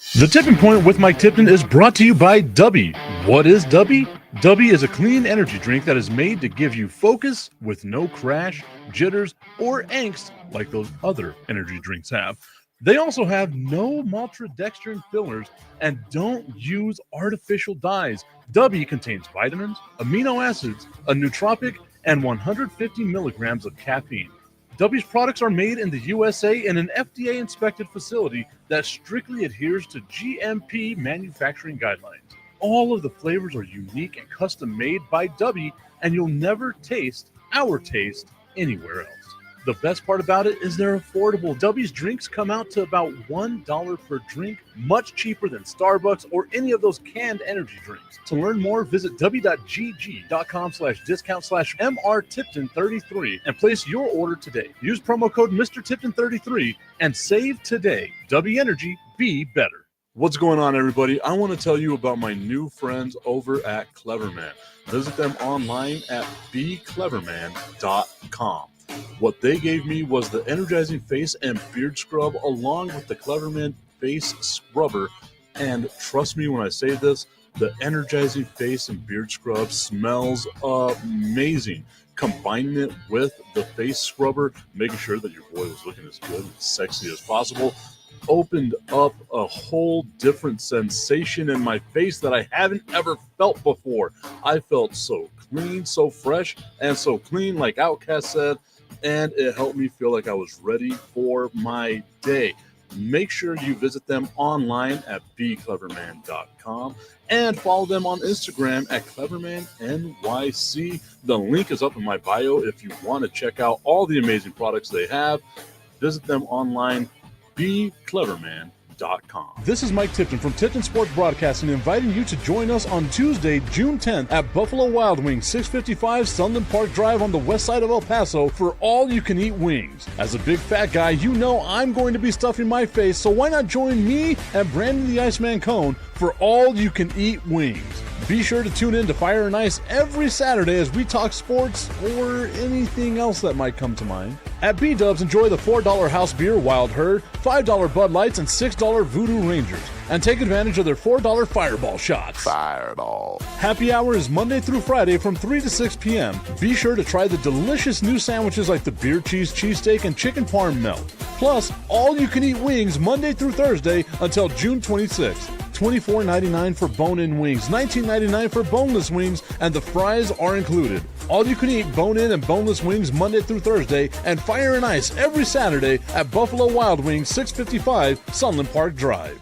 The Tipping Point with Mike Tipton is brought to you by Dubby. What is Dubby? Dubby is a clean energy drink that is made to give you focus with no crash, jitters, or angst like those other energy drinks have. They also have no maltodextrin fillers and don't use artificial dyes. Dubby contains vitamins, amino acids, a nootropic, and 150 milligrams of caffeine. Dubby's products are made in the USA in an FDA-inspected facility that strictly adheres to GMP manufacturing guidelines. All of the flavors are unique and custom-made by Dubby, and you'll never taste our taste anywhere else. The best part about it is they're affordable. Dubby's drinks come out to about $1 per drink, much cheaper than Starbucks or any of those canned energy drinks. To learn more, visit w.gg.com/discount/MRTipton33 and place your order today. Use promo code MrTipton33 and save today. Dubby Energy, be better. What's going on, everybody? I want to tell you about my new friends over at Cleverman. Visit them online at becleverman.com. What they gave me was the energizing face and beard scrub along with the Cleverman face scrubber. And trust me when I say this, the energizing face and beard scrub smells amazing. Combining it with the face scrubber, making sure that your boy was looking as good and sexy as possible, opened up a whole different sensation in my face that I haven't ever felt before. I felt so clean, so fresh, and so clean, like Outcast said, and it helped me feel like I was ready for my day. Make sure you visit them online at becleverman.com and follow them on Instagram at clevermannyc. The link is up in my bio if you want to check out all the amazing products they have. Visit them online, becleverman.com. This is Mike Tipton from Tipton Sports Broadcasting, inviting you to join us on Tuesday, June 10th at Buffalo Wild Wings, 655 Sunland Park Drive on the west side of El Paso for all-you-can-eat wings. As a big fat guy, you know I'm going to be stuffing my face, so why not join me and Brandon the Iceman Cone for all-you-can-eat wings? Be sure to tune in to Fire and Ice every Saturday as we talk sports or anything else that might come to mind. At B-Dubs, enjoy the $4 house beer Wild Herd, $5 Bud Lights, and $6 Voodoo Rangers. And take advantage of their $4 Fireball shots. Fireball. Happy hour is Monday through Friday from 3 to 6 p.m. Be sure to try the delicious new sandwiches like the beer cheese cheesesteak and chicken parm melt. Plus, all-you-can-eat wings Monday through Thursday until June 26th. $24.99 for bone-in wings, $19.99 for boneless wings, and the fries are included. All you can eat bone-in and boneless wings Monday through Thursday, and Fire and Ice every Saturday at Buffalo Wild Wings, 655 Sunland Park Drive.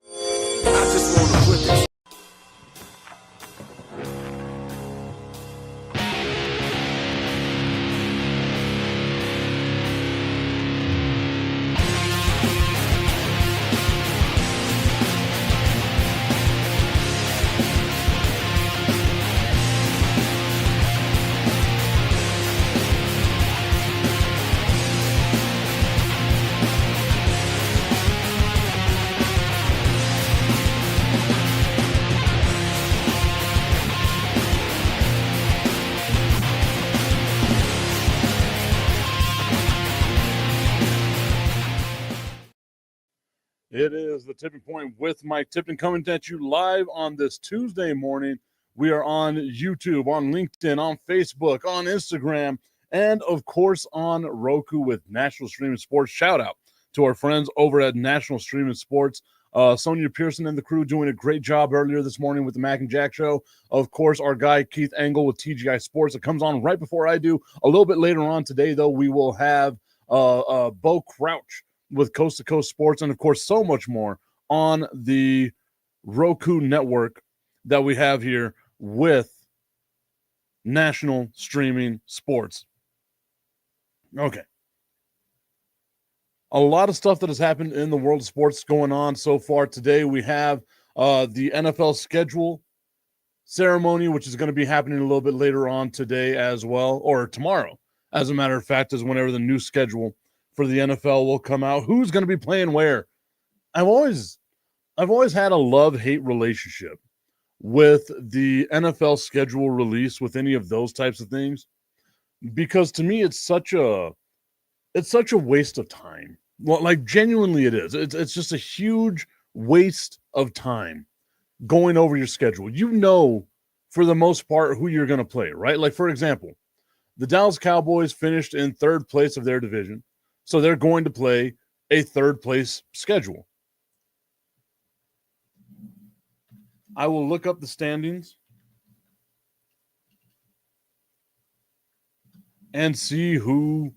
I just want to put this. It is the Tipping Point with Mike Tipton coming at you live on this Tuesday morning. We are on YouTube, on LinkedIn, on Facebook, on Instagram, and of course on Roku with National Streaming Sports. Shout out to our friends over at National Streaming Sports. Sonia Pearson and the crew doing a great job earlier this morning with the Mac and Jack show. Of course, our guy Keith Engel with TGI Sports. It comes on right before I do. A little bit later on today, though, we will have Bo Crouch with Coast to Coast Sports, and of course, so much more on the Roku network that we have here with National Streaming Sports. Okay. A lot of stuff that has happened in the world of sports going on so far today. We have the NFL schedule ceremony, which is going to be happening a little bit later on today as well, or tomorrow, as a matter of fact, is whenever the new schedule for the NFL will come out. Who's going to be playing where? I've always had a love-hate relationship with the NFL schedule release with any of those types of things, because to me it's such a waste of time. Well, like genuinely it is. It's just a huge waste of time going over your schedule. You know, for the most part, who you're going to play, right? Like, for example, the Dallas Cowboys finished in third place of their division, so they're going to play a third place schedule. I will look up the standings and see who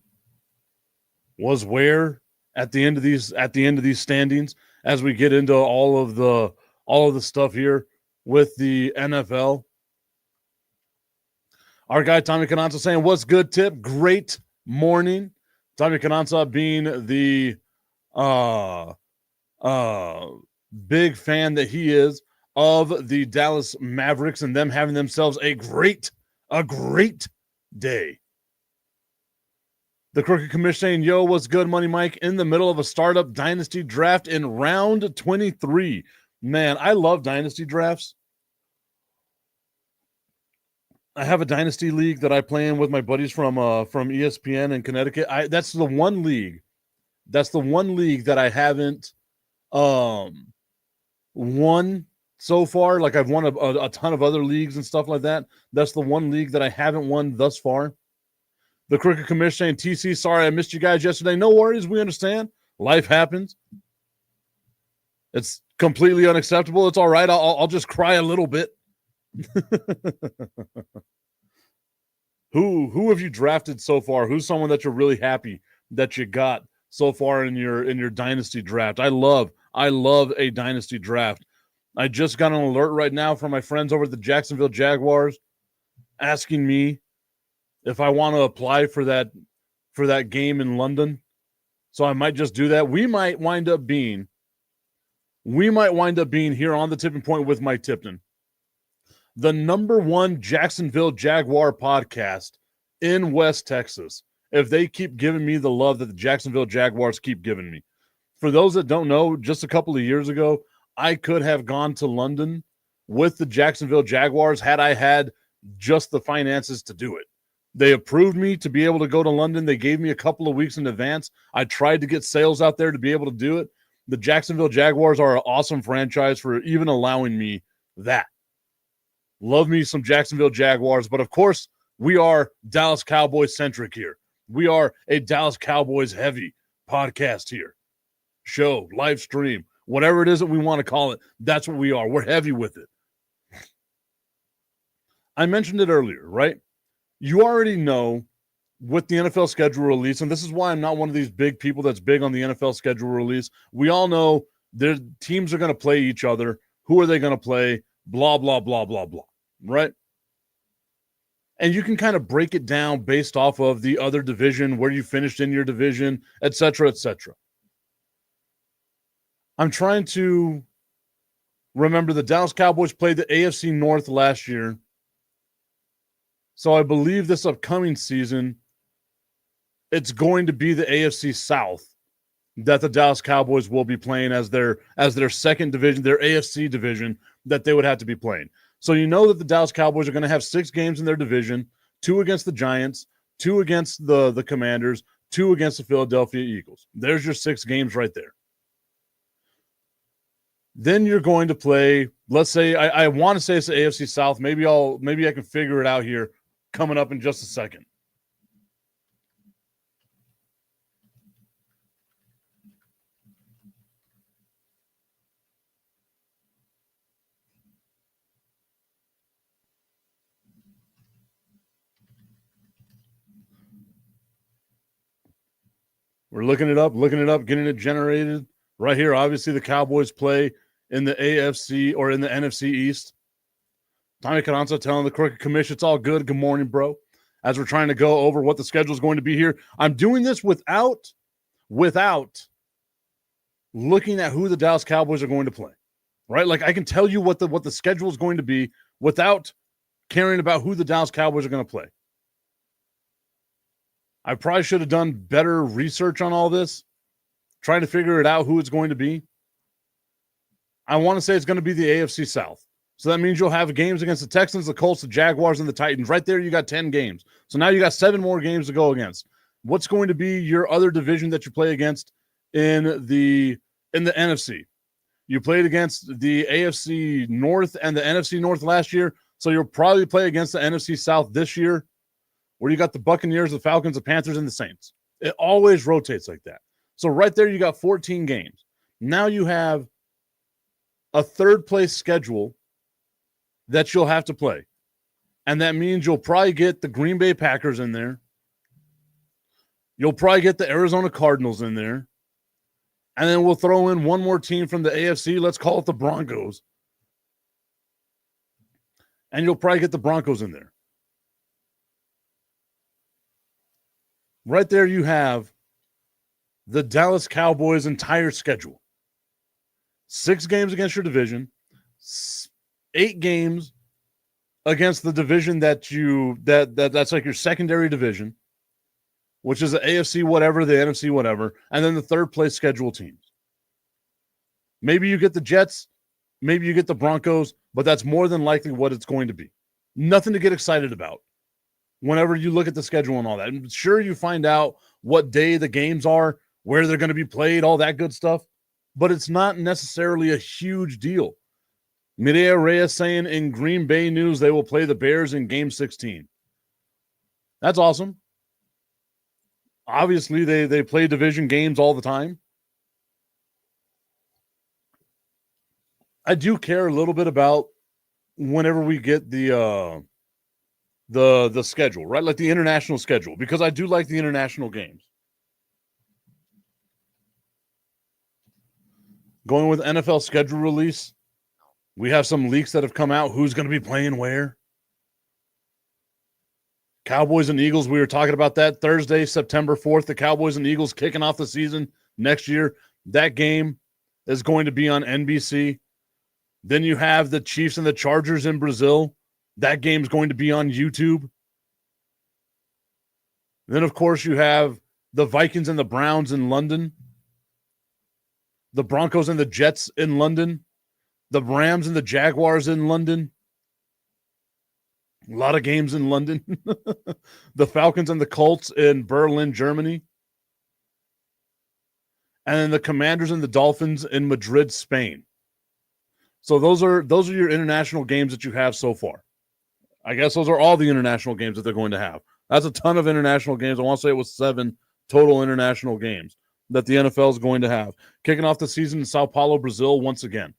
was where at the end of these standings as we get into all of the stuff here with the NFL. Our guy Tommy Cananza saying, "What's good, Tip? Great morning." Tommy Cananza being the big fan that he is of the Dallas Mavericks and them having themselves a great day. The Crooked Commish saying, "Yo, what's good, Money Mike? In the middle of a startup dynasty draft in round 23. Man, I love dynasty drafts. I have a dynasty league that I play in with my buddies from ESPN in Connecticut. That's the one league that I haven't won so far. Like, I've won a ton of other leagues and stuff like that. That's the one league that I haven't won thus far. The Crooked Commish saying, "TC, sorry I missed you guys yesterday." No worries, we understand. Life happens. It's completely unacceptable. It's all right. I'll just cry a little bit. Who have you drafted so far? Who's someone that you're really happy that you got so far in your dynasty draft? I love a dynasty draft. I just got an alert right now from my friends over at the Jacksonville Jaguars asking me if I want to apply for that game in London. So I might just do that. We might wind up being here on the Tipping Point with Mike Tipton, the #1 Jacksonville Jaguar podcast in West Texas, if they keep giving me the love that the Jacksonville Jaguars keep giving me. For those that don't know, just a couple of years ago, I could have gone to London with the Jacksonville Jaguars had I had just the finances to do it. They approved me to be able to go to London. They gave me a couple of weeks in advance. I tried to get sales out there to be able to do it. The Jacksonville Jaguars are an awesome franchise for even allowing me that. Love me some Jacksonville Jaguars, but of course, we are Dallas Cowboys centric here. We are a Dallas Cowboys heavy podcast here. Show, live stream, whatever it is that we want to call it, that's what we are. We're heavy with it. I mentioned it earlier, right? You already know with the NFL schedule release, and this is why I'm not one of these big people that's big on the NFL schedule release. We all know their teams are going to play each other. Who are they going to play? Blah, blah, blah, blah, blah, right? And you can kind of break it down based off of the other division, where you finished in your division, et cetera, et cetera. I'm trying to remember the Dallas Cowboys played the AFC North last year. So I believe this upcoming season, it's going to be the AFC South that the Dallas Cowboys will be playing as their second division, their AFC division that they would have to be playing. So you know that the Dallas Cowboys are going to have 6 games in their division, 2 against the Giants, 2 against the Commanders, 2 against the Philadelphia Eagles. There's your 6 games right there. Then you're going to play, let's say, I want to say it's the AFC South. Maybe I can figure it out here coming up in just a second. We're looking it up, getting it generated right here. Obviously, the Cowboys play in the AFC or in the NFC East. Tommy Cananza telling the Crooked Commish, it's all good. Good morning, bro. As we're trying to go over what the schedule is going to be here, I'm doing this without looking at who the Dallas Cowboys are going to play, right? Like, I can tell you what the schedule is going to be without caring about who the Dallas Cowboys are going to play. I probably should have done better research on all this, trying to figure it out who it's going to be. I want to say it's going to be the AFC South. So that means you'll have games against the Texans, the Colts, the Jaguars, and the Titans. Right there, you got 10 games. So now you got 7 more games to go against. What's going to be your other division that you play against in the NFC? You played against the AFC North and the NFC North last year, so you'll probably play against the NFC South this year, where you got the Buccaneers, the Falcons, the Panthers, and the Saints. It always rotates like that. So right there, you got 14 games. Now you have a third-place schedule that you'll have to play. And that means you'll probably get the Green Bay Packers in there. You'll probably get the Arizona Cardinals in there. And then we'll throw in one more team from the AFC. Let's call it the Broncos. And you'll probably get the Broncos in there. Right there you have the Dallas Cowboys' entire schedule. 6 games against your division. 8 games against the division that's like your secondary division, which is the AFC whatever, the NFC whatever, and then the third place schedule teams. Maybe you get the Jets, maybe you get the Broncos, but that's more than likely what it's going to be. Nothing to get excited about whenever you look at the schedule and all that. And sure, you find out what day the games are, where they're going to be played, all that good stuff, but it's not necessarily a huge deal. Mireya Reyes saying in Green Bay news they will play the Bears in Game 16. That's awesome. Obviously, they play division games all the time. I do care a little bit about whenever we get the schedule, right? Like the international schedule, because I do like the international games. Going with NFL schedule release, we have some leaks that have come out. Who's going to be playing where? Cowboys and Eagles, we were talking about that Thursday, September 4th. The Cowboys and Eagles kicking off the season next year. That game is going to be on NBC. Then you have the Chiefs and the Chargers in Brazil. That game's going to be on YouTube. Then, of course, you have the Vikings and the Browns in London. The Broncos and the Jets in London. The Rams and the Jaguars in London. A lot of games in London. The Falcons and the Colts in Berlin, Germany. And then the Commanders and the Dolphins in Madrid, Spain. So those are your international games that you have so far. I guess those are all the international games that they're going to have. That's a ton of international games. I want to say it was 7 total international games that the NFL is going to have. Kicking off the season in Sao Paulo, Brazil, once again.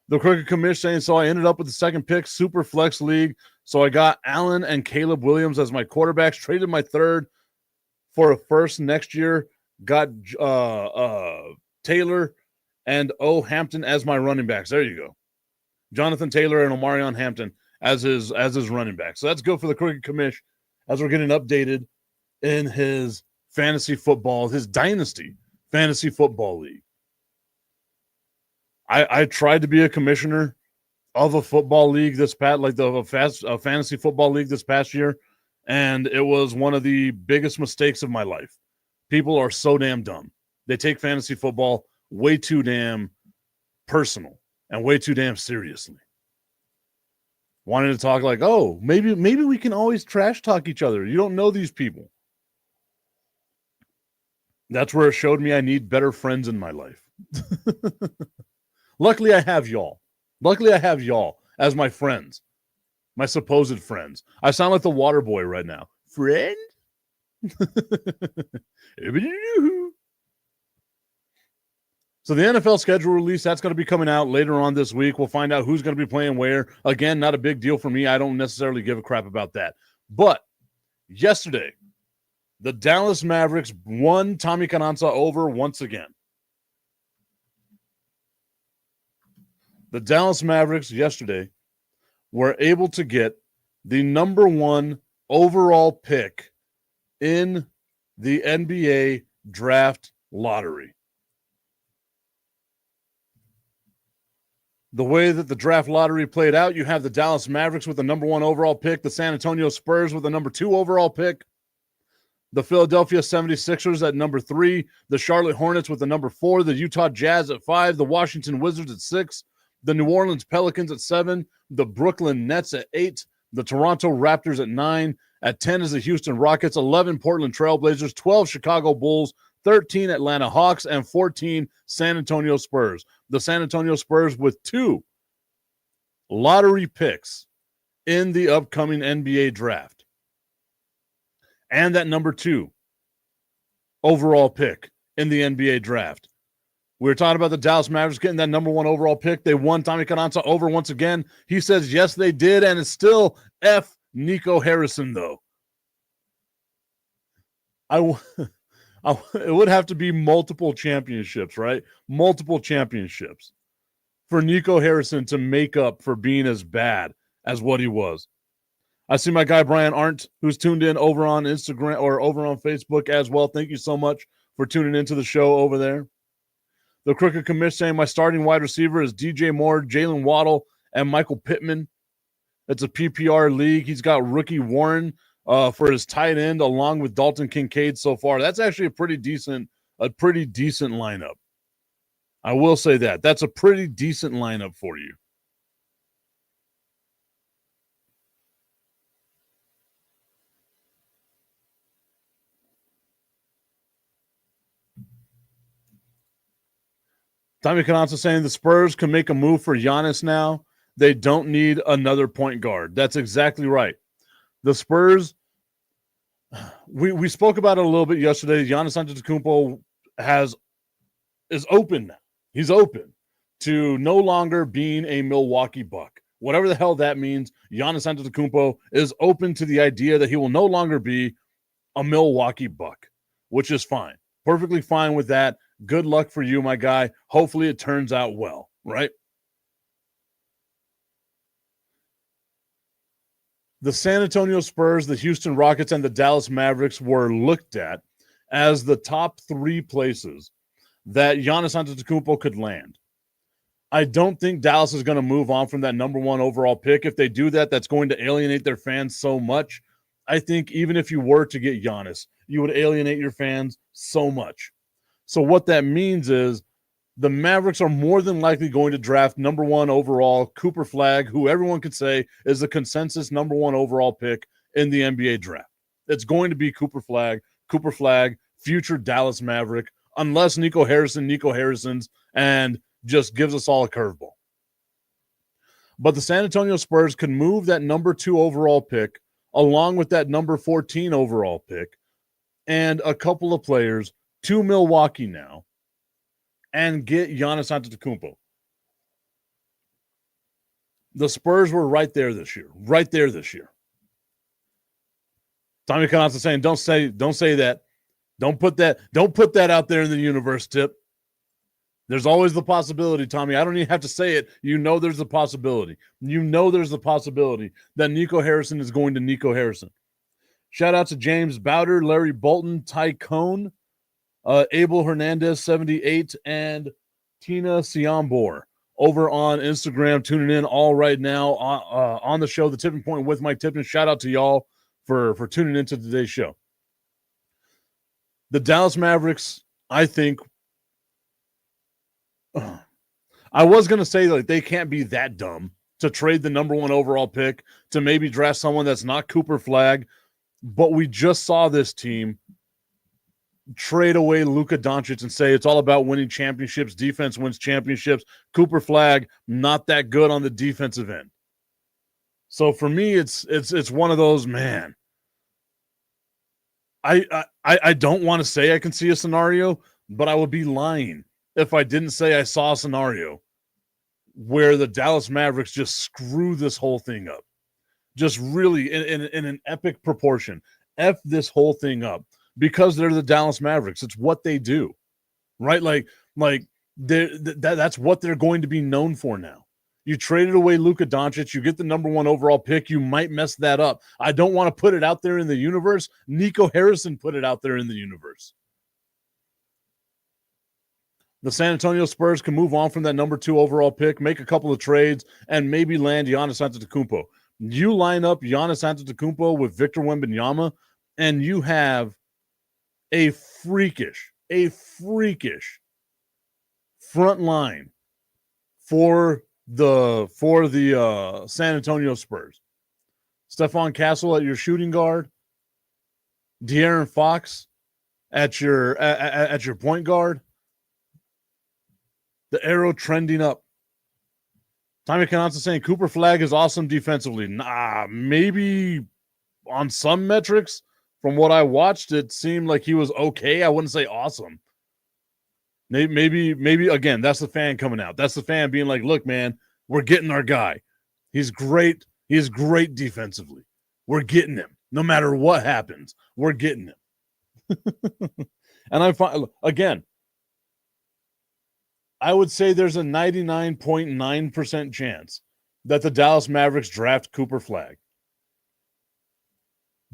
The Crooked Commish saying, so I ended up with the second pick, Super Flex League. So I got Allen and Caleb Williams as my quarterbacks, traded my third for a first next year, got Taylor and O. Hampton as my running backs. There you go. Jonathan Taylor and Omarion Hampton as his running back. So that's good for the Crooked Commish as we're getting updated in his fantasy football, his dynasty fantasy football league. I tried to be a commissioner of a football league this past, like a fantasy football league this past year, and it was one of the biggest mistakes of my life. People are so damn dumb. They take fantasy football way too damn personal and way too damn seriously. Wanting to talk like, oh, maybe we can always trash talk each other. You don't know these people. That's where it showed me I need better friends in my life. Luckily, I have y'all. Luckily, I have y'all as my friends, my supposed friends. I sound like the water boy right now. Friend? So the NFL schedule release, that's going to be coming out later on this week. We'll find out who's going to be playing where. Again, not a big deal for me. I don't necessarily give a crap about that. But yesterday, the Dallas Mavericks won Tommy Cananza over once again. The Dallas Mavericks yesterday were able to get the number 1 overall pick in the NBA draft lottery. The way that the draft lottery played out, you have the Dallas Mavericks with the number 1 overall pick, the San Antonio Spurs with the number 2 overall pick, the Philadelphia 76ers at number 3, the Charlotte Hornets with the number 4, the Utah Jazz at 5, the Washington Wizards at 6, the New Orleans Pelicans at 7, the Brooklyn Nets at 8, the Toronto Raptors at 9, at 10 is the Houston Rockets, 11 Portland Trailblazers, 12 Chicago Bulls, 13 Atlanta Hawks, and 14 San Antonio Spurs. The San Antonio Spurs with 2 lottery picks in the upcoming NBA draft. And that number 2 overall pick in the NBA draft. We were talking about the Dallas Mavericks getting that number 1 overall pick. They won Tommy Cananza over once again. He says, yes, they did, and it's still F. Nico Harrison, though. It would have to be multiple championships, right? Multiple championships for Nico Harrison to make up for being as bad as what he was. I see my guy Brian Arndt, who's tuned in over on Instagram or over on Facebook as well. Thank you so much for tuning into the show over there. The Crooked Commish saying my starting wide receiver is DJ Moore, Jalen Waddle, and Michael Pittman. It's a PPR league. He's got rookie Warren for his tight end along with Dalton Kincaid so far. That's actually a pretty decent lineup. I will say that. That's a pretty decent lineup for you. Tommy Cananza saying the Spurs can make a move for Giannis now. They don't need another point guard. That's exactly right. The Spurs, we spoke about it a little bit yesterday. Giannis Antetokounmpo is open. He's open to no longer being a Milwaukee Buck. Whatever the hell that means, Giannis Antetokounmpo is open to the idea that he will no longer be a Milwaukee Buck, which is fine. Perfectly fine with that. Good luck for you, my guy. Hopefully it turns out well, right? The San Antonio Spurs, the Houston Rockets, and the Dallas Mavericks were looked at as the top 3 places that Giannis Antetokounmpo could land. I don't think Dallas is going to move on from that number 1 overall pick. If they do that, that's going to alienate their fans so much. I think even if you were to get Giannis, you would alienate your fans so much. So what that means is the Mavericks are more than likely going to draft number 1 overall Cooper Flagg, who everyone could say is the consensus number 1 overall pick in the NBA draft. It's going to be Cooper Flagg, future Dallas Maverick, unless Nico Harrison's, and just gives us all a curveball. But the San Antonio Spurs can move that number 2 overall pick along with that number 14 overall pick and a couple of players to Milwaukee now and get Giannis Antetokounmpo. The Spurs were right there this year. Tommy Cananza saying, don't say that. Don't put that out there in the universe, Tip. There's always the possibility, Tommy. I don't even have to say it. You know there's a possibility. There's the possibility that Nico Harrison is going to Nico Harrison. Shout out to James Bowder, Larry Bolton, Ty Cohn, Abel Hernandez 78, and Tina Siambor over on Instagram, tuning in all right now on the show, The Tipping Point with Mike Tipton. Shout out to y'all for tuning into today's show. The Dallas Mavericks, I think, I was going to say like they can't be that dumb to trade the number 1 overall pick to maybe draft someone that's not Cooper Flagg, but we just saw this team trade away Luka Doncic and say it's all about winning championships. Defense wins championships. Cooper Flagg, not that good on the defensive end. So for me, it's one of those, man. I don't want to say I can see a scenario, but I would be lying if I didn't say I saw a scenario where the Dallas Mavericks just screw this whole thing up. Just really in an epic proportion. F this whole thing up. Because they're the Dallas Mavericks. It's what they do, right? Like that's what they're going to be known for now. You traded away Luka Doncic. You get the number 1 overall pick. You might mess that up. I don't want to put it out there in the universe. Nico Harrison put it out there in the universe. The San Antonio Spurs can move on from that number 2 overall pick, make a couple of trades, and maybe land Giannis Antetokounmpo. You line up Giannis Antetokounmpo with Victor Wembanyama, and you have a freakish front line for the San Antonio Spurs. Stephon Castle at your shooting guard, De'Aaron Fox at your point guard, the arrow trending up. Tommy Cananza saying Cooper Flag is awesome defensively. Nah, maybe on some metrics, from what I watched, it seemed like he was okay. I wouldn't say awesome. Maybe again, that's the fan coming out. That's the fan being like, look, man, we're getting our guy. He's great. He is great defensively. We're getting him. No matter what happens, we're getting him. And I find, again, I would say there's a 99.9% chance that the Dallas Mavericks draft Cooper Flag.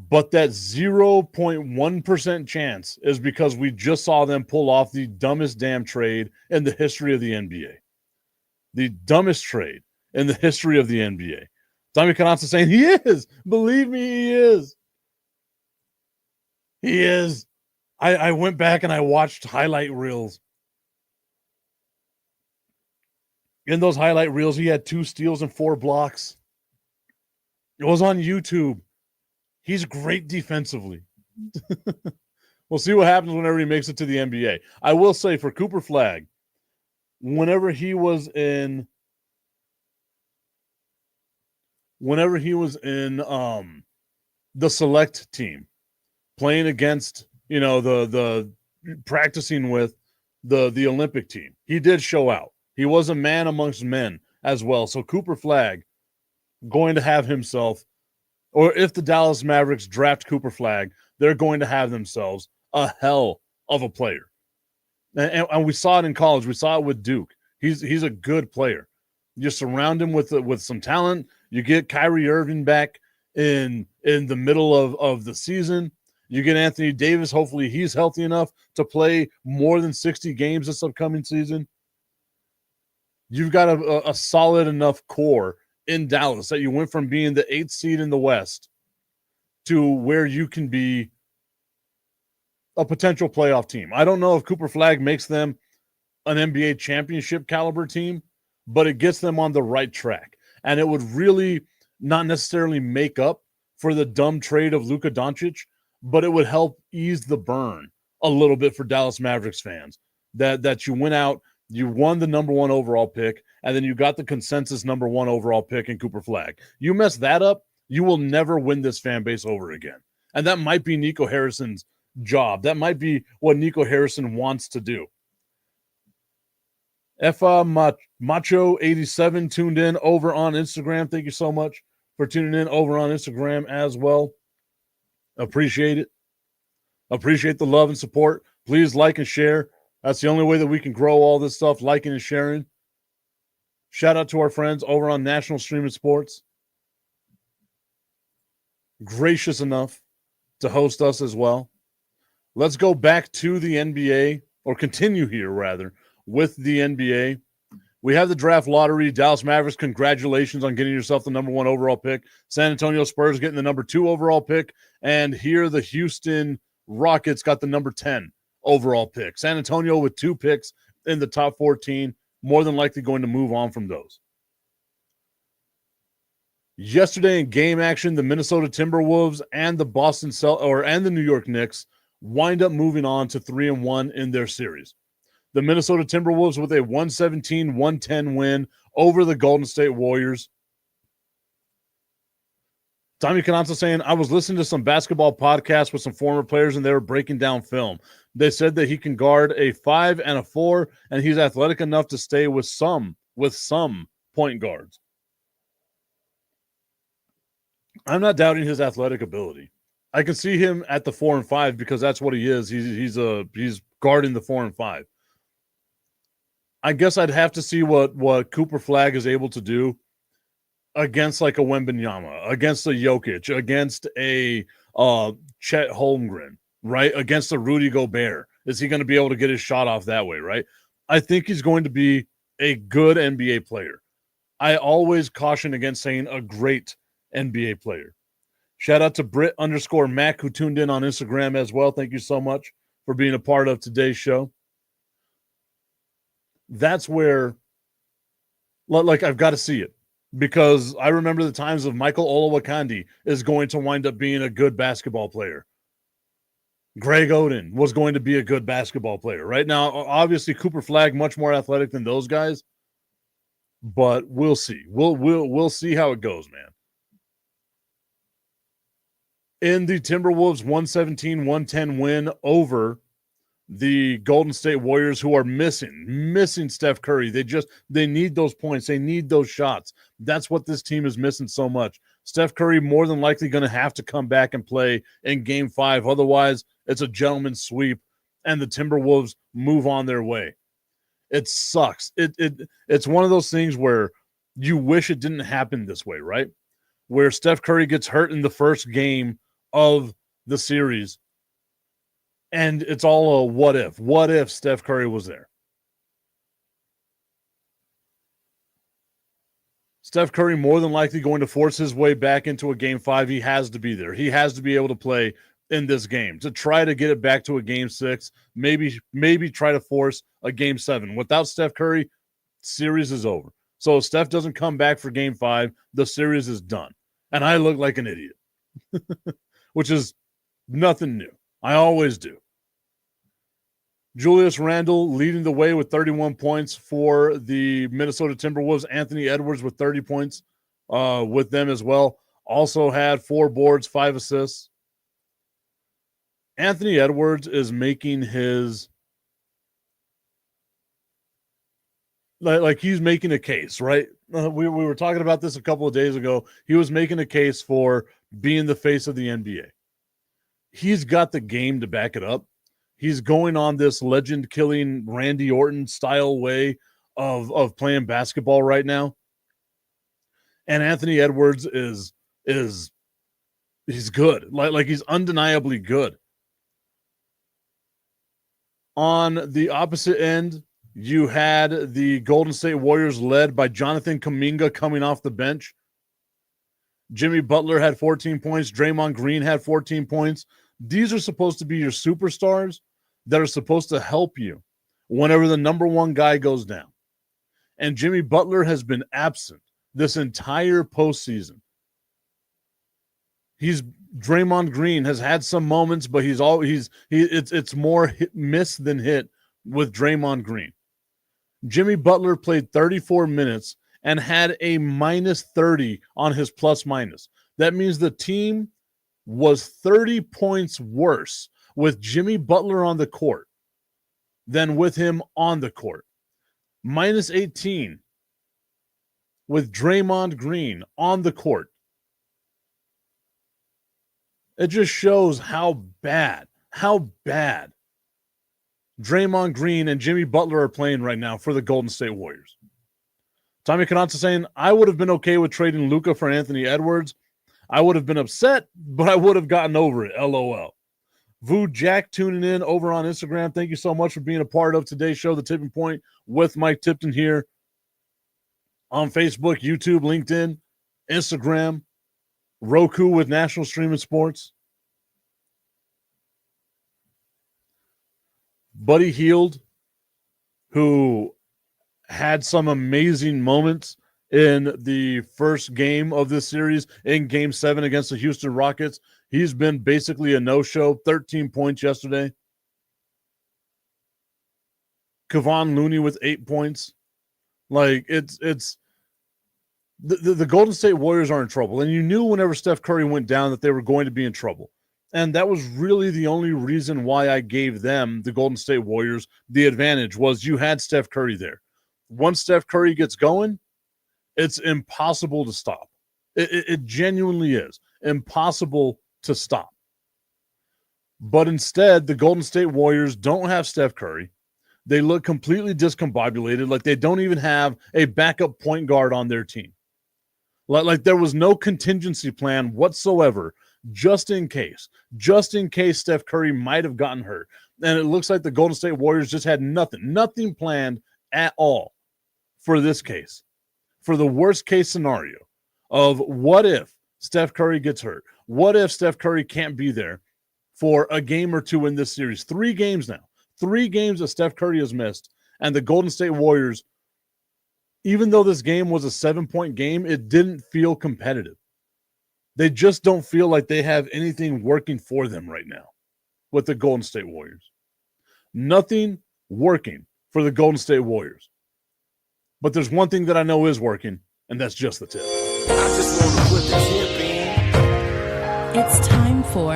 But that 0.1% chance is because we just saw them pull off the dumbest damn trade in the history of the NBA. The dumbest trade in the history of the NBA. Tommy Cananza saying he is. Believe me, he is. He is. I went back and I watched highlight reels. In those highlight reels, he had 2 steals and 4 blocks. It was on YouTube. He's great defensively. We'll see what happens whenever he makes it to the NBA. I will say for Cooper Flag, whenever he was in the select team, playing against, the practicing with the Olympic team, he did show out. He was a man amongst men as well. So Cooper Flag going to have himself, or if the Dallas Mavericks draft Cooper Flag, they're going to have themselves a hell of a player. And we saw it in college. We saw it with Duke. He's a good player. You surround him with some talent. You get Kyrie Irving back in the middle of the season. You get Anthony Davis. Hopefully he's healthy enough to play more than 60 games this upcoming season. You've got a solid enough core in Dallas that you went from being the 8th seed in the West to where you can be a potential playoff team. I don't know if Cooper Flag makes them an NBA championship caliber team, but it gets them on the right track. And it would really not necessarily make up for the dumb trade of Luka Doncic, but it would help ease the burn a little bit for Dallas Mavericks fans. That you went out, you won the number 1 overall pick, and then you got the consensus number 1 overall pick in Cooper Flag. You mess that up, you will never win this fan base over again. And that might be Nico Harrison's job. That might be what Nico Harrison wants to do. Macho 87 tuned in over on Instagram. Thank you so much for tuning in over on Instagram as well. Appreciate it. Appreciate the love and support. Please like and share. That's the only way that we can grow all this stuff, liking and sharing. Shout out to our friends over on National Streaming Sports. Gracious enough to host us as well. Let's go back to the NBA, or continue here rather, with the NBA. We have the draft lottery. Dallas Mavericks, congratulations on getting yourself the number 1 overall pick. San Antonio Spurs getting the number 2 overall pick. And here the Houston Rockets got the number 10 overall pick. San Antonio with 2 picks in the top 14, more than likely going to move on from those. Yesterday in game action, the Minnesota Timberwolves and the New York Knicks wind up moving on to 3-1 in their series. The Minnesota Timberwolves with a 117-110 win over the Golden State Warriors. Tommy Cananza saying, I was listening to some basketball podcasts with some former players, and they were breaking down film. They said that he can guard a 5 and a 4, and he's athletic enough to stay with some point guards. I'm not doubting his athletic ability. I can see him at the 4 and 5 because that's what he is. He's guarding the 4 and 5. I guess I'd have to see what Cooper Flag is able to do against like a Wembanyama, against a Jokic, against a Chet Holmgren, right? Against a Rudy Gobert. Is he going to be able to get his shot off that way, right? I think he's going to be a good NBA player. I always caution against saying a great NBA player. Shout out to Brit_Mac who tuned in on Instagram as well. Thank you so much for being a part of today's show. That's where, like, I've got to see it because I remember the times of Michael Olowokandi is going to wind up being a good basketball player. Greg Oden was going to be a good basketball player. Right now, obviously Cooper Flagg much more athletic than those guys, but we'll see. We'll see how it goes, man. In the Timberwolves 117-110 win over the Golden State Warriors, who are missing Steph Curry. They need those points. They need those shots. That's what this team is missing so much. Steph Curry more than likely going to have to come back and play in Game 5. Otherwise, it's a gentleman's sweep, and the Timberwolves move on their way. It sucks. It's one of those things where you wish it didn't happen this way, right? Where Steph Curry gets hurt in the first game of the series, and it's all a what if. What if Steph Curry was there? Steph Curry more than likely going to force his way back into a Game 5. He has to be there. He has to be able to play in this game to try to get it back to a Game 6, maybe try to force a Game 7. Without Steph Curry, series is over. So if Steph doesn't come back for Game 5, the series is done. And I look like an idiot, which is nothing new. I always do. Julius Randle leading the way with 31 points for the Minnesota Timberwolves. Anthony Edwards with 30 points with them as well. Also had 4 boards, 5 assists. Anthony Edwards is making his like he's making a case, right? We were talking about this a couple of days ago. He was making a case for being the face of the NBA. He's got the game to back it up. He's going on this legend-killing Randy Orton style way of playing basketball right now. And Anthony Edwards is he's good. Like he's undeniably good. On the opposite end, you had the Golden State Warriors led by Jonathan Kuminga coming off the bench. Jimmy Butler had 14 points. Draymond Green had 14 points. These are supposed to be your superstars that are supposed to help you whenever the number one guy goes down. And Jimmy Butler has been absent this entire postseason. Draymond Green has had some moments, but it's more miss than hit with Draymond Green. Jimmy Butler played 34 minutes and had a minus 30 on his plus minus. That means the team was 30 points worse with Jimmy Butler on the court than with him on the court. Minus 18 with Draymond Green on the court. It just shows how bad Draymond Green and Jimmy Butler are playing right now for the Golden State Warriors. Tommy Kanatsa saying, I would have been okay with trading Luka for Anthony Edwards. I would have been upset, but I would have gotten over it. LOL. Vu Jack tuning in over on Instagram. Thank you so much for being a part of today's show, The Tipping Point, with Mike Tipton here on Facebook, YouTube, LinkedIn, Instagram, Roku with National Streaming Sports. Buddy Hield, who had some amazing moments in the first game of this series, in Game 7 against the Houston Rockets. He's been basically a no-show, 13 points yesterday. Kevon Looney with 8 points. Like, it's the Golden State Warriors are in trouble. And you knew whenever Steph Curry went down that they were going to be in trouble. And that was really the only reason why I gave them, the Golden State Warriors, the advantage, was you had Steph Curry there. Once Steph Curry gets going, it's impossible to stop. It genuinely is impossible to stop. But instead, the Golden State Warriors don't have Steph Curry. They look completely discombobulated, like they don't even have a backup point guard on their team. Like there was no contingency plan whatsoever, just in case Steph Curry might have gotten hurt. And it looks like the Golden State Warriors just had nothing planned at all for this case, for the worst case scenario of what if Steph Curry gets hurt? What if Steph Curry can't be there for a game or two in this series? 3 games now. 3 games that Steph Curry has missed. And the Golden State Warriors, even though this game was a 7-point game, it didn't feel competitive. They just don't feel like they have anything working for them right now, with the Golden State Warriors. Nothing working for the Golden State Warriors. But there's one thing that I know is working, and that's just the tip. I just want to put the tip in. It's time for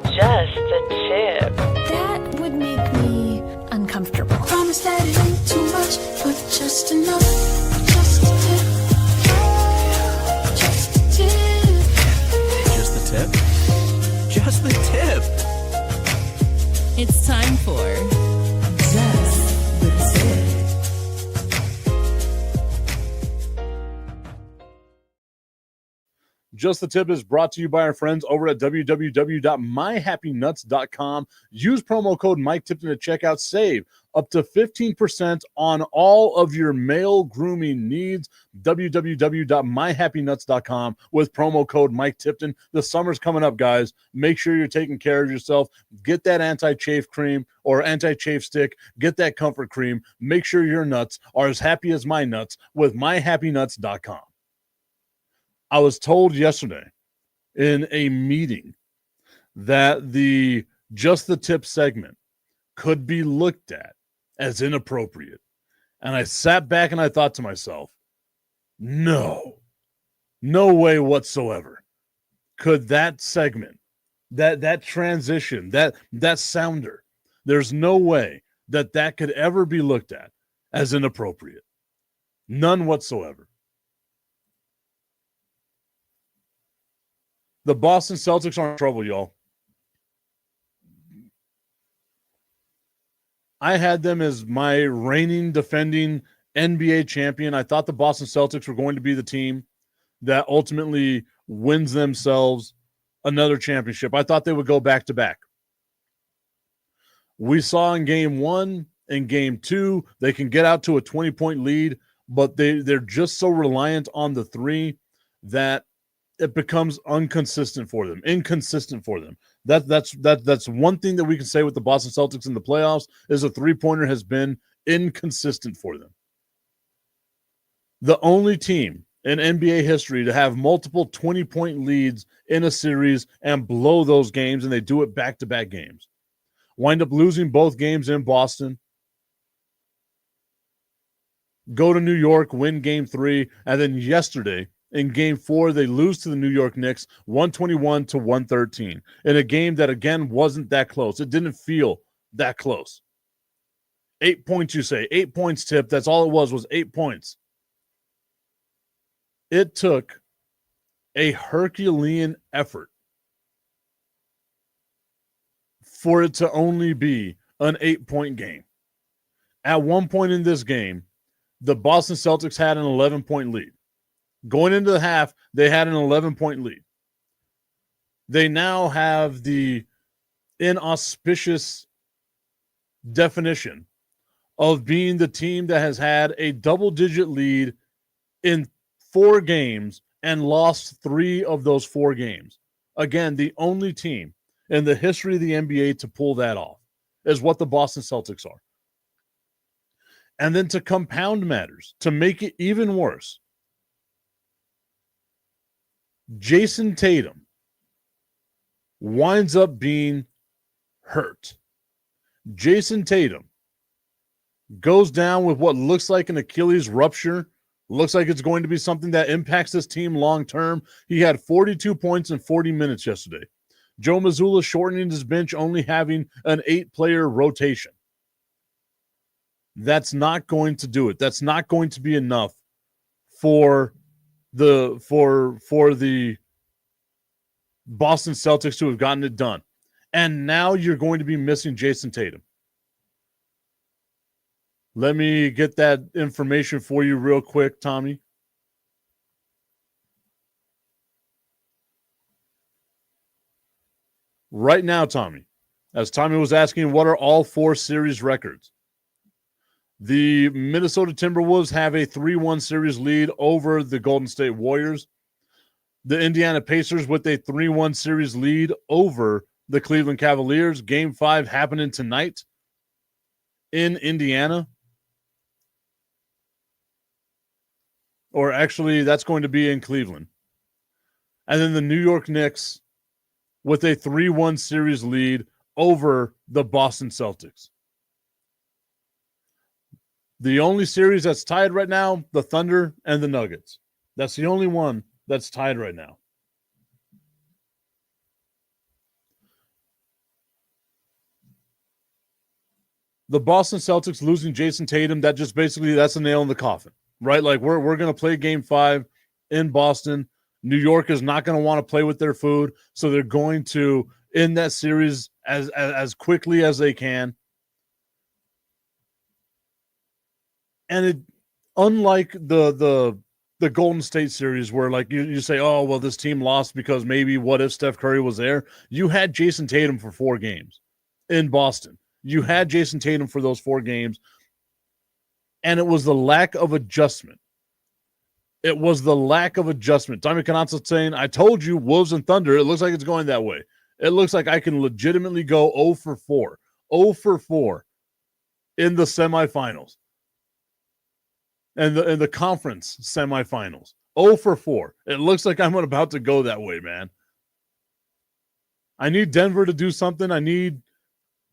Just the Tip. That would make me uncomfortable. Promise that it ain't too much, but just enough. Just a tip. Just a tip. Just the tip? Just the tip. It's time for Just the Tip. Just the Tip is brought to you by our friends over at www.myhappynuts.com. Use promo code Mike Tipton at checkout. Save up to 15% on all of your male grooming needs. www.myhappynuts.com with promo code Mike Tipton. The summer's coming up, guys. Make sure you're taking care of yourself. Get that anti-chafe cream or anti-chafe stick. Get that comfort cream. Make sure your nuts are as happy as my nuts with myhappynuts.com. I was told yesterday in a meeting that the Just the Tip segment could be looked at as inappropriate. And I sat back and I thought to myself, no way whatsoever could that segment, that transition, that sounder, there's no way that could ever be looked at as inappropriate. None whatsoever. The Boston Celtics are in trouble, y'all. I had them as my reigning, defending NBA champion. I thought the Boston Celtics were going to be the team that ultimately wins themselves another championship. I thought they would go back-to-back. We saw in Game 1 and Game 2, they can get out to a 20-point lead, but they're just so reliant on the three that it becomes inconsistent for them. That's one thing that we can say with the Boston Celtics in the playoffs is a three-pointer has been inconsistent for them. The only team in NBA history to have multiple 20-point leads in a series and blow those games, and they do it back-to-back games. Wind up losing both games in Boston. Go to New York, win Game 3, and then yesterday in Game 4, they lose to the New York Knicks 121-113 in a game that, again, wasn't that close. It didn't feel that close. 8 points, you say. 8 points, Tip. That's all it was 8 points. It took a Herculean effort for it to only be an 8-point game. At one point in this game, the Boston Celtics had an 11-point lead. Going into the half, they had an 11-point lead. They now have the inauspicious definition of being the team that has had a double-digit lead in 4 games and lost 3 of those 4 games. Again, the only team in the history of the NBA to pull that off is what the Boston Celtics are. And then to compound matters, to make it even worse, Jason Tatum winds up being hurt. Jason Tatum goes down with what looks like an Achilles rupture. Looks like it's going to be something that impacts this team long term. He had 42 points in 40 minutes yesterday. Joe Mazzulla shortening his bench, only having an 8-player rotation. That's not going to do it. That's not going to be enough for the Boston Celtics to have gotten it done. And now you're going to be missing Jason Tatum. Let me get that information for you real quick, Tommy. Right now, Tommy, as Tommy was asking, what are all 4 series records? The Minnesota Timberwolves have a 3-1 series lead over the Golden State Warriors. The Indiana Pacers with a 3-1 series lead over the Cleveland Cavaliers. Game 5 happening tonight in Indiana. Or actually, that's going to be in Cleveland. And then the New York Knicks with a 3-1 series lead over the Boston Celtics. The only series that's tied right now, the Thunder and the Nuggets. That's the only one that's tied right now. The Boston Celtics losing Jason Tatum, that just basically, that's a nail in the coffin, right? Like we're going to play game 5 in Boston. New York is not going to want to play with their food, so they're going to end that series as quickly as they can. And it, unlike the Golden State series where like you say, oh, well, this team lost because maybe what if Steph Curry was there? You had Jason Tatum for 4 games in Boston. You had Jason Tatum for those 4 games, and it was the lack of adjustment. It was the lack of adjustment. Tommy Canazzo saying, I told you, Wolves and Thunder, it looks like it's going that way. It looks like I can legitimately go 0 for 4. 0 for 4 in the semifinals. And in the conference semifinals. 0 for 4. It looks like I'm about to go that way, man. I need Denver to do something. I need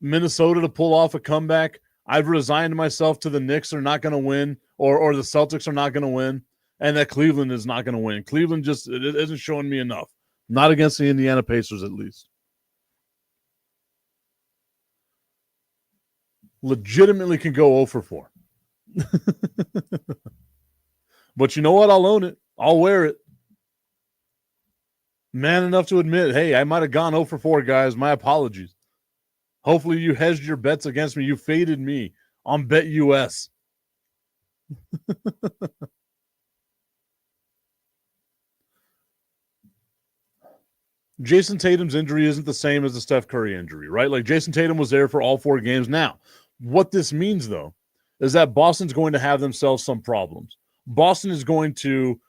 Minnesota to pull off a comeback. I've resigned myself to the Knicks are not going to win, or the Celtics are not going to win, and that Cleveland is not going to win. Cleveland just it isn't showing me enough. Not against the Indiana Pacers, at least. Legitimately can go 0 for 4. But you know what? I'll own it. I'll wear it. Man enough to admit, hey, I might have gone 0 for 4, guys. My apologies. Hopefully you hedged your bets against me. You faded me on BetUS. Jason Tatum's injury isn't the same as the Steph Curry injury, right? Like Jason Tatum was there for all 4 games. Now, what this means, though, is that Boston's going to have themselves some problems. Boston is going to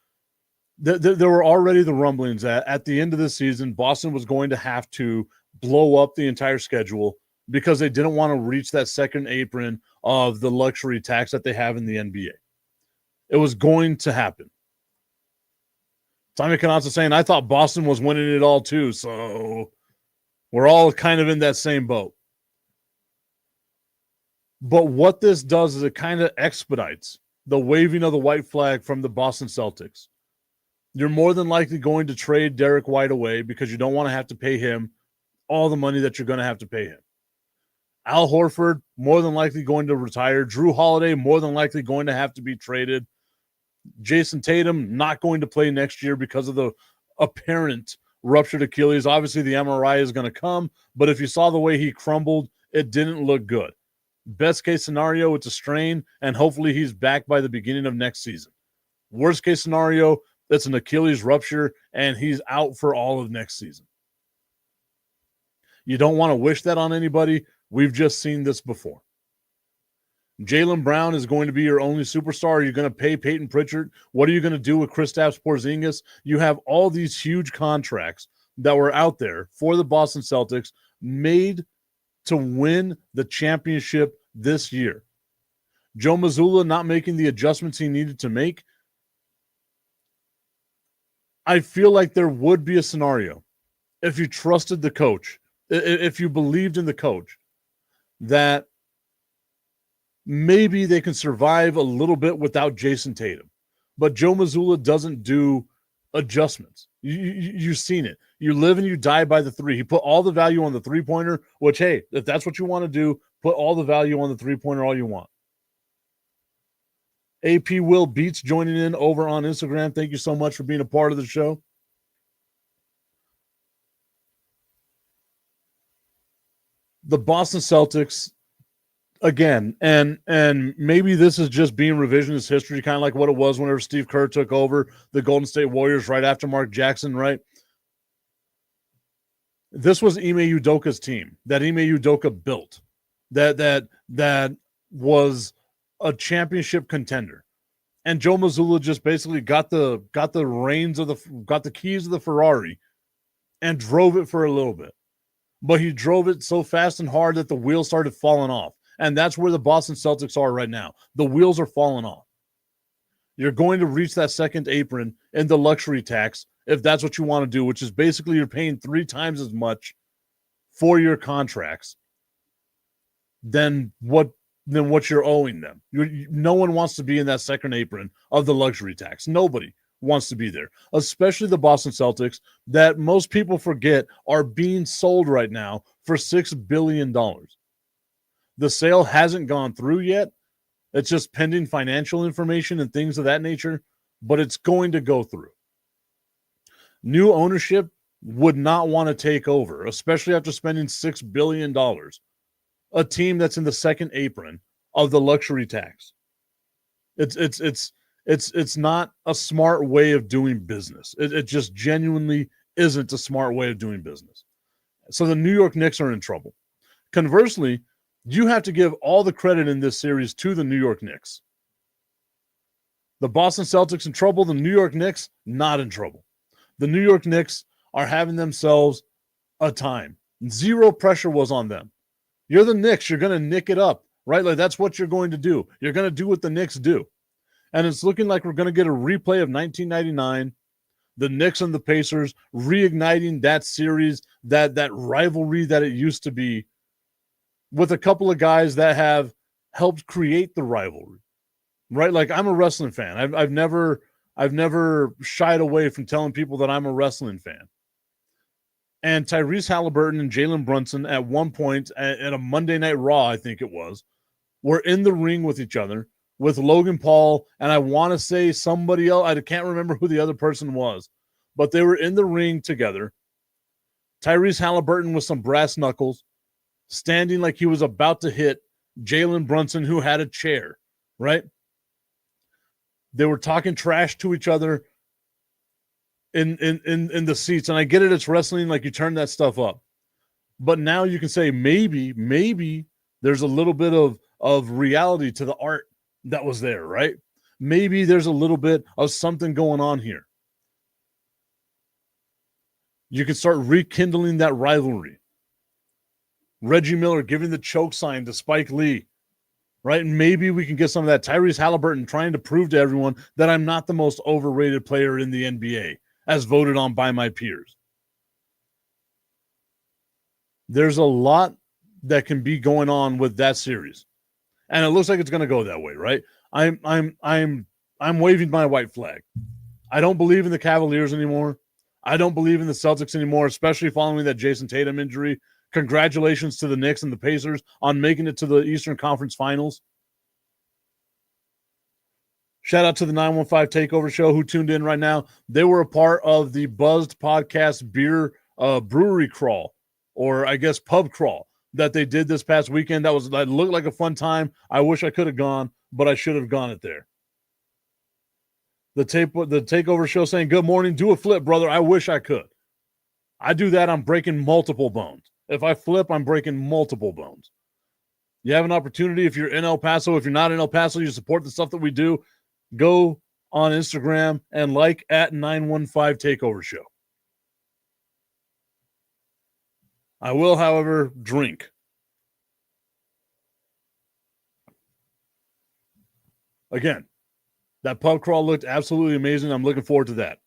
there were already the rumblings that at the end of the season, Boston was going to have to blow up the entire schedule because they didn't want to reach that second apron of the luxury tax that they have in the NBA. It was going to happen. Tommy Canazzo saying, I thought Boston was winning it all too, so we're all kind of in that same boat. But what this does is it kind of expedites the waving of the white flag from the Boston Celtics. You're more than likely going to trade Derek White away because you don't want to have to pay him all the money that you're going to have to pay him. Al Horford, more than likely going to retire. Drew Holiday, more than likely going to have to be traded. Jason Tatum, not going to play next year because of the apparent ruptured Achilles. Obviously, the MRI is going to come, but if you saw the way he crumbled, it didn't look good. Best case scenario, it's a strain, and hopefully he's back by the beginning of next season. Worst case scenario, it's an Achilles rupture, and he's out for all of next season. You don't want to wish that on anybody. We've just seen this before. Jaylen Brown is going to be your only superstar. Are you going to pay Peyton Pritchard? What are you going to do with Kristaps Porzingis? You have all these huge contracts that were out there for the Boston Celtics made to win the championship this year. Joe Mazzulla not making the adjustments he needed to make. I feel like there would be a scenario if you trusted the coach, if you believed in the coach, that maybe they can survive a little bit without Jason Tatum. But Joe Mazzulla doesn't do adjustments. You've seen it. You live and you die by the 3. He put all the value on the 3-pointer, which, hey, if that's what you want to do, put all the value on the 3-pointer all you want. AP Will Beats joining in over on Instagram. Thank you so much for being a part of the show. The Boston Celtics, again, and maybe this is just being revisionist history, kind of like what it was whenever Steve Kerr took over the Golden State Warriors right after Mark Jackson, right? This was Ime Udoka's team that Ime Udoka built, that was a championship contender, and Joe Mazzulla just basically got the reins of got the keys of the Ferrari and drove it for a little bit, but he drove it so fast and hard that the wheels started falling off. And that's where the Boston Celtics are right now. The wheels are falling off. You're going to reach that second apron in the luxury tax if that's what you want to do, which is basically you're paying 3 times as much 4-year contracts than what you're owing them. No one wants to be in that second apron of the luxury tax. Nobody wants to be there, especially the Boston Celtics, that most people forget are being sold right now for $6 billion. The sale hasn't gone through yet. It's just pending financial information and things of that nature, but it's going to go through. New ownership would not want to take over, especially after spending $6 billion. A team that's in the second apron of the luxury tax. It's not a smart way of doing business. It just genuinely isn't a smart way of doing business. So the New York Knicks are in trouble. Conversely, you have to give all the credit in this series to the New York Knicks. The Boston Celtics in trouble, the New York Knicks not in trouble. The New York Knicks are having themselves a time. Zero pressure was on them. You're the Knicks. You're going to nick it up, right? Like that's what you're going to do. You're going to do what the Knicks do. And it's looking like we're going to get a replay of 1999, the Knicks and the Pacers reigniting that series, that rivalry that it used to be, with a couple of guys that have helped create the rivalry, right? Like I'm a wrestling fan. I've never shied away from telling people that I'm a wrestling fan. And Tyrese Halliburton and Jalen Brunson at one point at a Monday Night Raw, I think it was, were in the ring with each other with Logan Paul, and I want to say somebody else. I can't remember who the other person was, but they were in the ring together. Tyrese Halliburton with some brass knuckles, standing like he was about to hit Jalen Brunson, who had a chair, right? They were talking trash to each other in the seats. And I get it, it's wrestling, like you turn that stuff up. But now you can say maybe there's a little bit of reality to the art that was there, right? Maybe there's a little bit of something going on here. You can start rekindling that rivalry. Reggie Miller giving the choke sign to Spike Lee, right? And maybe we can get some of that. Tyrese Halliburton trying to prove to everyone that I'm not the most overrated player in the NBA, as voted on by my peers. There's a lot that can be going on with that series, and it looks like it's going to go that way, right? I'm waving my white flag. I don't believe in the Cavaliers anymore. I don't believe in the Celtics anymore, especially following that Jason Tatum injury. Congratulations to the Knicks and the Pacers on making it to the Eastern Conference Finals. Shout out to the 915 Takeover Show who tuned in right now. They were a part of the Buzzed Podcast beer brewery crawl, or I guess pub crawl, that they did this past weekend. That looked like a fun time. I wish I could have gone, but I should have gone it there. The Takeover Show saying, good morning, do a flip, brother. I wish I could. I do that, I'm breaking multiple bones. If I flip, I'm breaking multiple bones. You have an opportunity. If you're in El Paso, if you're not in El Paso, you support the stuff that we do, go on Instagram and like at 915 Takeover Show. I will, however, drink. Again, that pub crawl looked absolutely amazing. I'm looking forward to that.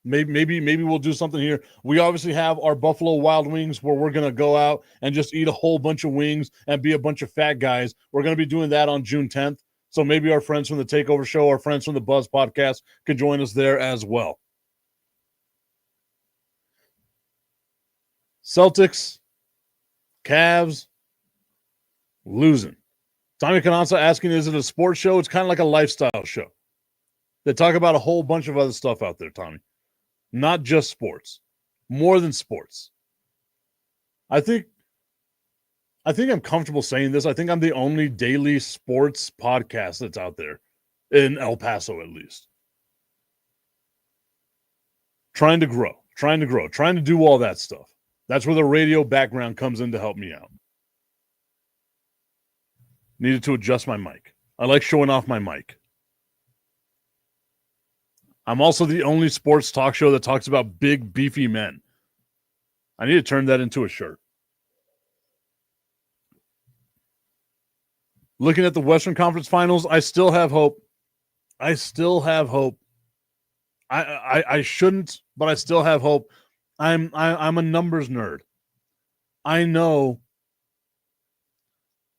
Maybe we'll do something here. We obviously have our Buffalo Wild Wings where we're going to go out and just eat a whole bunch of wings and be a bunch of fat guys. We're going to be doing that on June 10th. So maybe our friends from the Takeover Show, our friends from the Buzz Podcast can join us there as well. Celtics, Cavs, losing. Tommy Cananza asking, is it a sports show? It's kind of like a lifestyle show. They talk about a whole bunch of other stuff out there, Tommy. Not just sports. More than sports. I think I'm comfortable saying this. I think I'm the only daily sports podcast that's out there in El Paso, at least. Trying to grow, trying to do all that stuff. That's where the radio background comes in to help me out. Needed to adjust my mic. I like showing off my mic. I'm also the only sports talk show that talks about big, beefy men. I need to turn that into a shirt. Looking at the Western Conference Finals, I still have hope. I shouldn't, but I still have hope. I'm a numbers nerd. I know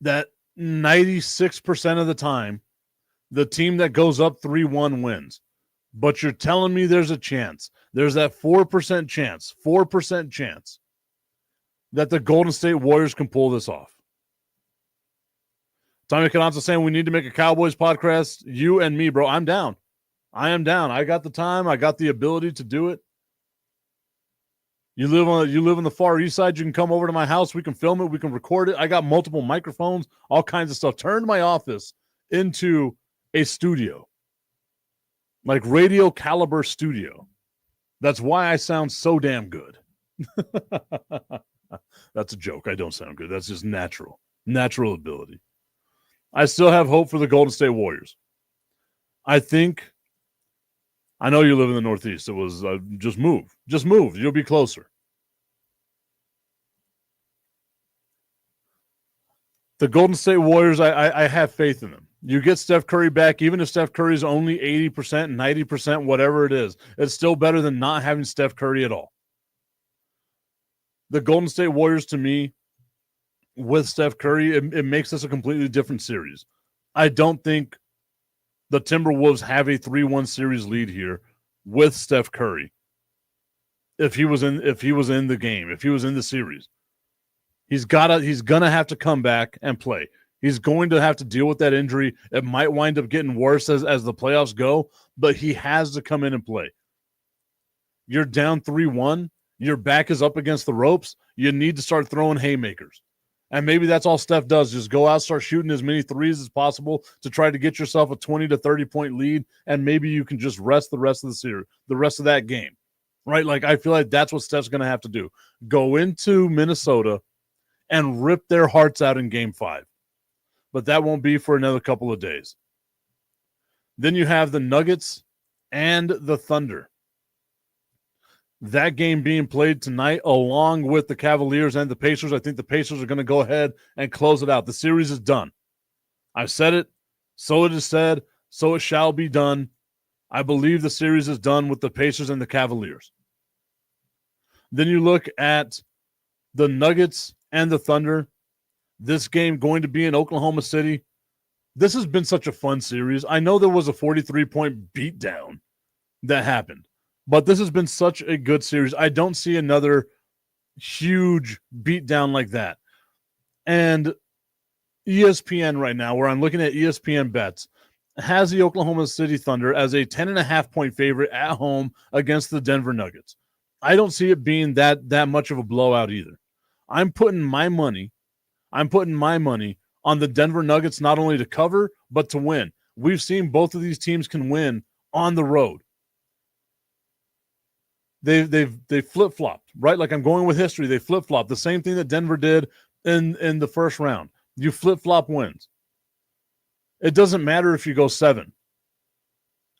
that 96% of the time, the team that goes up 3-1 wins. But you're telling me there's a chance. There's that 4% chance that the Golden State Warriors can pull this off. Tommy Cananza saying we need to make a Cowboys podcast. You and me, bro. I'm down. I am down. I got the time. I got the ability to do it. You live on the Far East Side. You can come over to my house. We can film it. We can record it. I got multiple microphones, all kinds of stuff. Turned my office into a studio, like radio caliber studio. That's why I sound so damn good. That's a joke. I don't sound good. That's just natural ability. I still have hope for the Golden State Warriors. I know you live in the Northeast. It was just move. You'll be closer. The Golden State Warriors, I have faith in them. You get Steph Curry back, even if Steph Curry is only 80%, 90%, whatever it is, it's still better than not having Steph Curry at all. The Golden State Warriors, to me, with Steph Curry, it makes this a completely different series. I don't think the Timberwolves have a 3-1 series lead here with Steph Curry. If he was in the game, if he was in the series, he's gonna have to come back and play. He's going to have to deal with that injury. It might wind up getting worse as the playoffs go, but he has to come in and play. You're down 3-1. Your back is up against the ropes. You need to start throwing haymakers. And maybe that's all Steph does. Just go out, start shooting as many threes as possible to try to get yourself a 20 to 30-point lead, and maybe you can just rest the rest of the series, the rest of that game, right? Like, I feel like that's what Steph's going to have to do. Go into Minnesota and rip their hearts out in Game 5. But that won't be for another couple of days. Then you have the Nuggets and the Thunder. That game being played tonight along with the Cavaliers and the Pacers. I think the Pacers are going to go ahead and close it out. The series is done. I've said it, so it is said, so it shall be done. I believe the series is done with the Pacers and the Cavaliers. Then you look at the Nuggets and the Thunder. This game going to be in Oklahoma City. This has been such a fun series. I know there was a 43-point beatdown that happened. But this has been such a good series. I don't see another huge beatdown like that. And ESPN right now, where I'm looking at ESPN bets, has the Oklahoma City Thunder as a 10.5-point favorite at home against the Denver Nuggets. I don't see it being that much of a blowout either. I'm putting my money on the Denver Nuggets not only to cover, but to win. We've seen both of these teams can win on the road. They flip-flopped, right? Like, I'm going with history. They flip-flopped. The same thing that Denver did in the first round. You flip-flop wins. It doesn't matter if you go 7.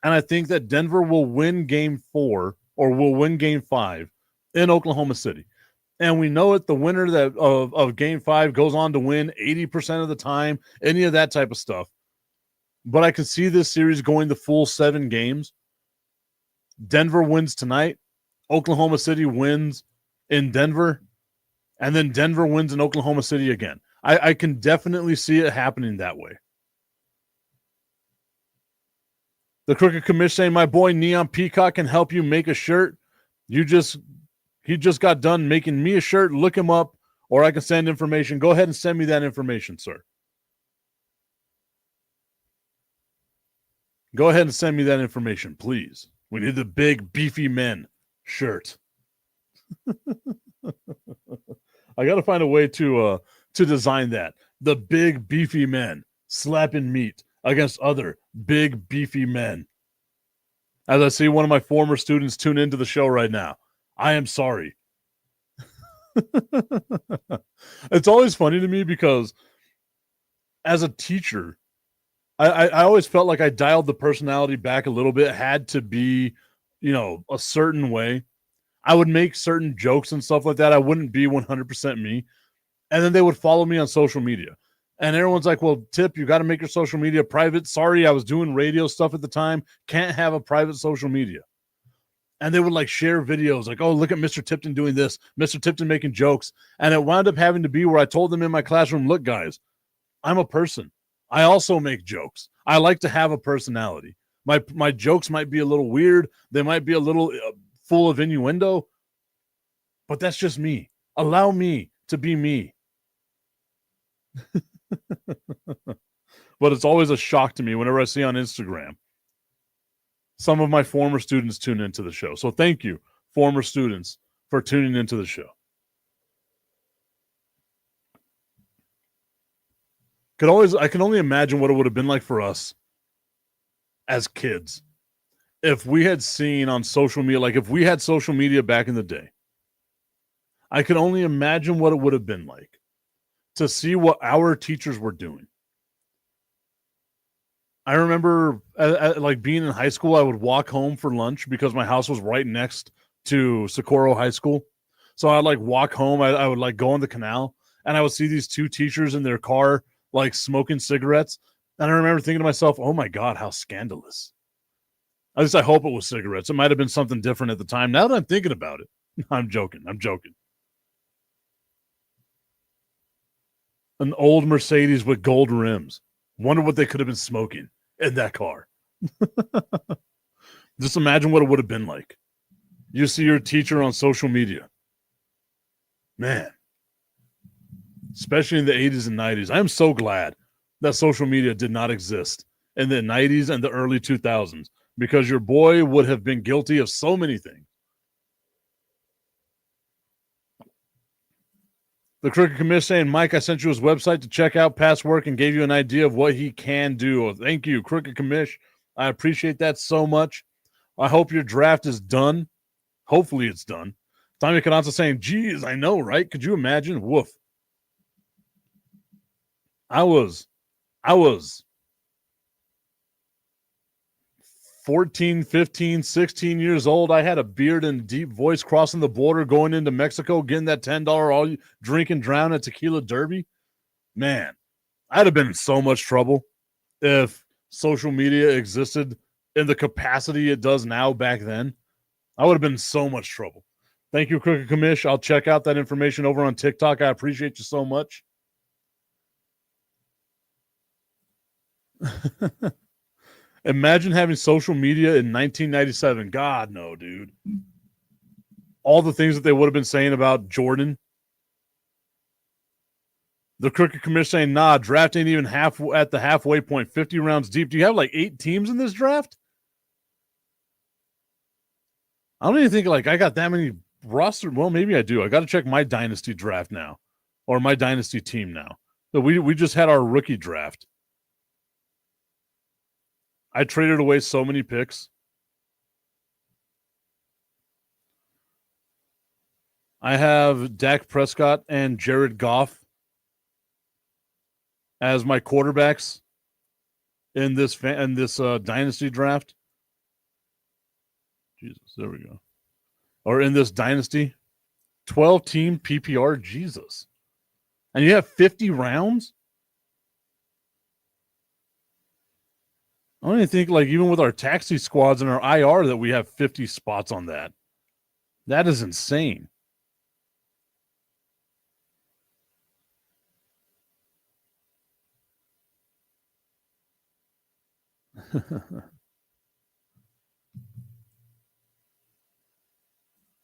And I think that Denver will win Game 4 or will win Game 5 in Oklahoma City. And we know it, the winner of Game 5 goes on to win 80% of the time, any of that type of stuff. But I can see this series going the full 7 games. Denver wins tonight. Oklahoma City wins in Denver, and then Denver wins in Oklahoma City again. I can definitely see it happening that way. The Crooked Commish saying, my boy Neon Peacock can help you make a shirt. He just got done making me a shirt. Look him up, or I can send information. Go ahead and send me that information, sir. Go ahead and send me that information, please. We need the big, beefy men shirt. I got to find a way to design that. The big, beefy men slapping meat against other big, beefy men. As I see one of my former students tune into the show right now, I am sorry. It's always funny to me because as a teacher, I always felt like I dialed the personality back a little bit, had to be, a certain way. I would make certain jokes and stuff like that. I wouldn't be 100% me. And then they would follow me on social media. And everyone's like, well, Tip, you got to make your social media private. Sorry, I was doing radio stuff at the time. Can't have a private social media. And they would like share videos like, oh, look at Mr. Tipton doing this, Mr. Tipton making jokes. And it wound up having to be where I told them in my classroom, look, guys, I'm a person. I also make jokes. I like to have a personality. My jokes might be a little weird. They might be a little full of innuendo, but that's just me. Allow me to be me. But it's always a shock to me whenever I see on Instagram some of my former students tune into the show. So thank you, former students, for tuning into the show. I can only imagine what it would have been like for us as kids if we had seen on social media, like if we had social media back in the day. I can only imagine what it would have been like to see what our teachers were doing. I remember like being in high school, I would walk home for lunch because my house was right next to Socorro High School. So I'd like walk home. I would like go on the canal and I would see these two teachers in their car, like smoking cigarettes. And I remember thinking to myself, oh my God, how scandalous. At least I hope it was cigarettes. It might have been something different at the time. Now that I'm thinking about it, I'm joking. An old Mercedes with gold rims. Wonder what they could have been smoking in that car. Just imagine what it would have been like. You see your teacher on social media. Man. Especially in the 80s and 90s. I am so glad that social media did not exist in the 90s and the early 2000s because your boy would have been guilty of so many things. The Crooked Commish saying, Mike, I sent you his website to check out past work and gave you an idea of what he can do. Well, thank you, Crooked Commish. I appreciate that so much. I hope your draft is done. Hopefully it's done. Tommy Cananza saying, geez, I know, right? Could you imagine? Woof. I was 14, 15, 16 years old. I had a beard and deep voice crossing the border, going into Mexico, getting that $10 all you drink and drown at Tequila Derby. Man, I'd have been in so much trouble if social media existed in the capacity it does now back then. I would have been in so much trouble. Thank you, Crooked Commish. I'll check out that information over on TikTok. I appreciate you so much. Imagine having social media in 1997. God, no, dude. All the things that they would have been saying about Jordan. The Crooked Commish saying, nah, draft ain't even at the halfway point, 50 rounds deep. Do you have like 8 teams in this draft? I don't even think like I got that many roster. Well, maybe I do. I got to check my dynasty draft now or my dynasty team now. So we just had our rookie draft. I traded away so many picks. I have Dak Prescott and Jared Goff as my quarterbacks in this dynasty draft. Jesus, there we go. Or in this dynasty, 12-team PPR. Jesus, and you have 50 rounds. I don't even think, like, even with our taxi squads and our IR that we have 50 spots on that. That is insane.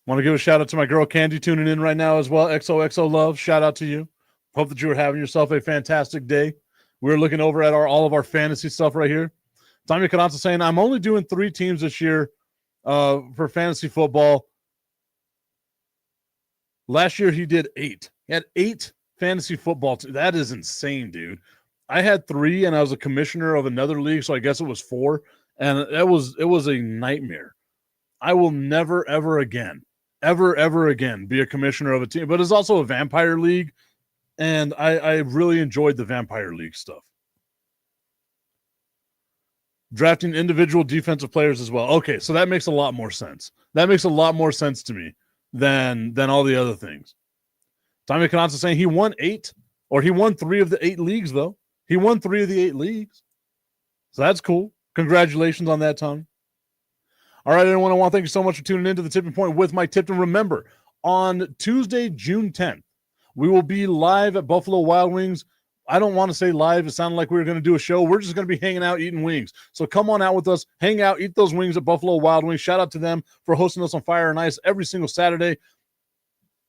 Want to give a shout out to my girl Candy tuning in right now as well. XOXO love. Shout out to you. Hope that you are having yourself a fantastic day. We're looking over at all of our fantasy stuff right here. Tommy Cananza saying, I'm only doing 3 teams this year for fantasy football. Last year he did 8. He had 8 fantasy football. That is insane, dude. I had 3 and I was a commissioner of another league, so I guess it was 4. And it was a nightmare. I will never, ever again be a commissioner of a team. But it's also a vampire league, and I really enjoyed the vampire league stuff. Drafting individual defensive players as well. Okay, so that makes a lot more sense. That makes a lot more sense to me than all the other things. Tommy Cananza saying he won 8, or he won 3 of the 8 leagues, though. He won 3 of the 8 leagues. So that's cool. Congratulations on that, Tommy. All right, everyone, I want to thank you so much for tuning in to the Tipping Point with Mike Tipton. Remember, on Tuesday, June 10th, we will be live at Buffalo Wild Wings. I don't want to say live. It sounded like we were going to do a show. We're just going to be hanging out, eating wings. So come on out with us, hang out, eat those wings at Buffalo Wild Wings. Shout out to them for hosting us on Fire and Ice every single Saturday.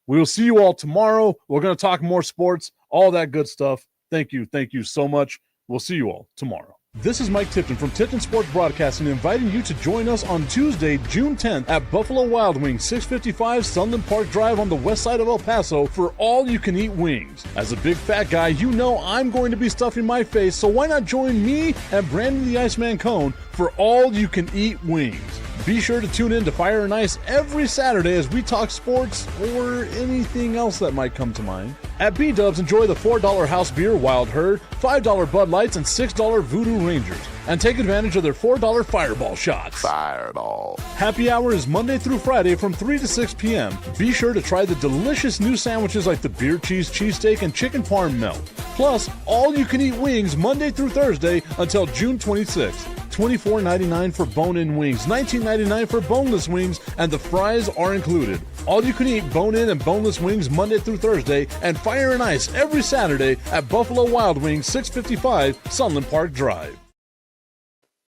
We will see you all tomorrow. We're going to talk more sports, all that good stuff. Thank you. Thank you so much. We'll see you all tomorrow. This is Mike Tipton from Tipton Sports Broadcasting, inviting you to join us on Tuesday, June 10th at Buffalo Wild Wings, 655 Sunland Park Drive on the west side of El Paso for all-you-can-eat wings. As a big fat guy, you know I'm going to be stuffing my face, so why not join me and Brandon the Iceman Cone for all-you-can-eat wings? Be sure to tune in to Fire and Ice every Saturday as we talk sports or anything else that might come to mind. At B-Dubs, enjoy the $4 house beer Wild Herd, $5 Bud Lights, and $6 Voodoo Rangers. And take advantage of their $4 Fireball shots. Fireball. Happy hour is Monday through Friday from 3 to 6 p.m. Be sure to try the delicious new sandwiches like the beer cheese, cheesesteak, and chicken parm melt. Plus, all-you-can-eat wings Monday through Thursday until June 26th. $24.99 for bone-in wings, $19.99 for boneless wings, and the fries are included. All-you-can-eat bone-in and boneless wings Monday through Thursday, and Fire and Ice every Saturday at Buffalo Wild Wings, 655 Sunland Park Drive.